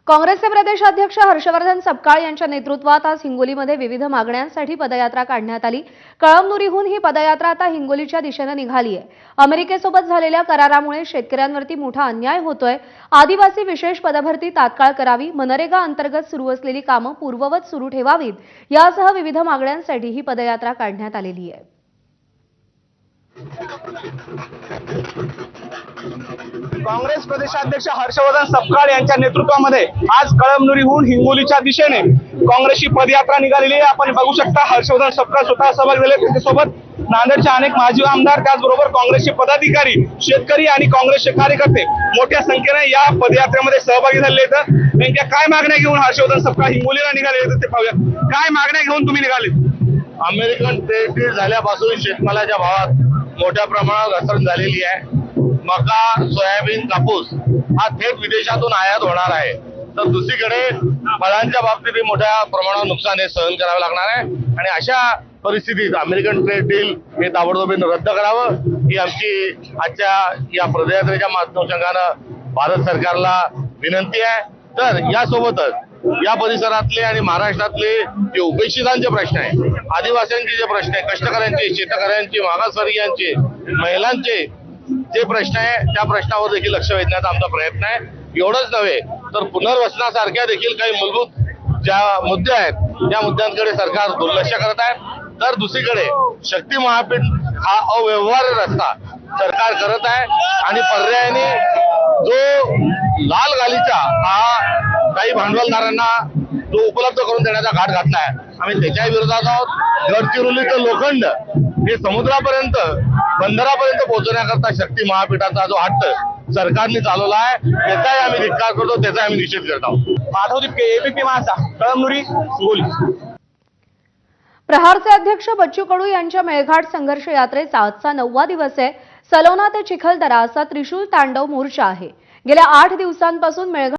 काँग्रेसचे प्रदेशाध्यक्ष हर्षवर्धन सपकाळ यांच्या नेतृत्वात आज हिंगोलीमध्ये विविध मागण्यांसाठी पदयात्रा काढण्यात आली। कळमनुरीहून ही पदयात्रा आता हिंगोलीच्या दिशेने निघाली आहे। अमेरिकेसोबत झालेल्या करारामुळे शेतकऱ्यांवरती मोठा अन्याय होतोय। आदिवासी विशेष पदभरती तात्काळ करावी, मनरेगा अंतर्गत सुरू असलेली कामं पूर्ववत सुरू ठेवावीत, यासह विविध मागण्यांसाठी ही पदयात्रा काढण्यात आलेली आहे। काँग्रेस प्रदेशाध्यक्ष हर्षवर्धन सपकाळ यांच्या नेतृत्वामध्ये आज कळमनुरीहून हिंगोलीच्या दिशेने काँग्रेसची पदयात्रा निघालेली आहे। आपण बघू शकता हर्षवर्धन सपकाळ स्वतः सहभागी झाले, त्यांच्यासोबत नांदेडचे अनेक माजी आमदार, त्याचबरोबर काँग्रेसचे पदाधिकारी, शेतकरी आणि काँग्रेसचे कार्यकर्ते मोठ्या संख्येने या पदयात्रेमध्ये सहभागी झाले आहेत। नेमक्या काय मागण्या घेऊन हर्षवर्धन सपकाळ हिंगोलीला निघाले आहेत ते पाहूया। काय मागण्या घेऊन तुम्ही निघाले? अमेरिकन ट्रेड डील झाल्यापासून शेतमालाच्या भावात मोठ्या प्रमाणात घसरण झालेली आहे। मका, सोयाबीन, कापूस हा थेट विदेशातून आयात होणार आहे, तर दुसरीकडे फळांच्या बाबतीत मोठ्या प्रमाणावर नुकसान हे सहन करावे लागणार आहे। आणि अशा परिस्थितीत अमेरिकन ट्रेड डील हे ताबडतोब रद्द करावं ही आमची आजच्या या पदयात्रेच्या माध्यमातून भारत सरकारला विनंती आहे। तर यासोबतच या परिसरातले आणि महाराष्ट्रातले जे उपेक्षितांचे प्रश्न आहे, आदिवासींचे जे प्रश्न आहे, कष्टकऱ्यांचे, शेतकऱ्यांचे, मागासवर्गीयांचे, महिलांचे जे प्रश्न आहे, त्या प्रश्नावर देखील लक्ष वेधण्याचा आमचा प्रयत्न आहे। एवढंच नव्हे तर पुनर्वसनासारख्या देखील काही मूलभूत ज्या मुद्दे आहेत, त्या मुद्द्यांकडे सरकार दुर्लक्ष करत आहे। तर दुसरीकडे शक्ती महापीठ हा अव्यवहार्य रस्ता सरकार करत आहे आणि पर्यायाने जो लाल गालीचा हा काही भांडवलदारांना जो उपलब्ध करून देण्याचा घाट घातला आहे, आम्ही त्याच्या विरोधात आहोत। गडचिरोलीचं लोखंड हे समुद्रापर्यंत, बंदरापर्यंत पोहोचवण्याकरता शक्ती महापीठाचा जो हट्ट सरकारने चालवला आहे, त्याचाही आम्ही धिक्कार करतो, त्याचा आम्ही निषेध करत आहोत। माधव दिपके, एबीपी माझा, कळमनुरी, हिंगोली। प्रहारचे अध्यक्ष बच्चू कडू यांच्या मेळघाट संघर्ष यात्रेचा आजचा 9वा दिवस आहे। सलोना ते चिखलदरा असा त्रिशूल तांडव मोर्चा आहे। गेल्या 8 दिवसांपासून मेळघाट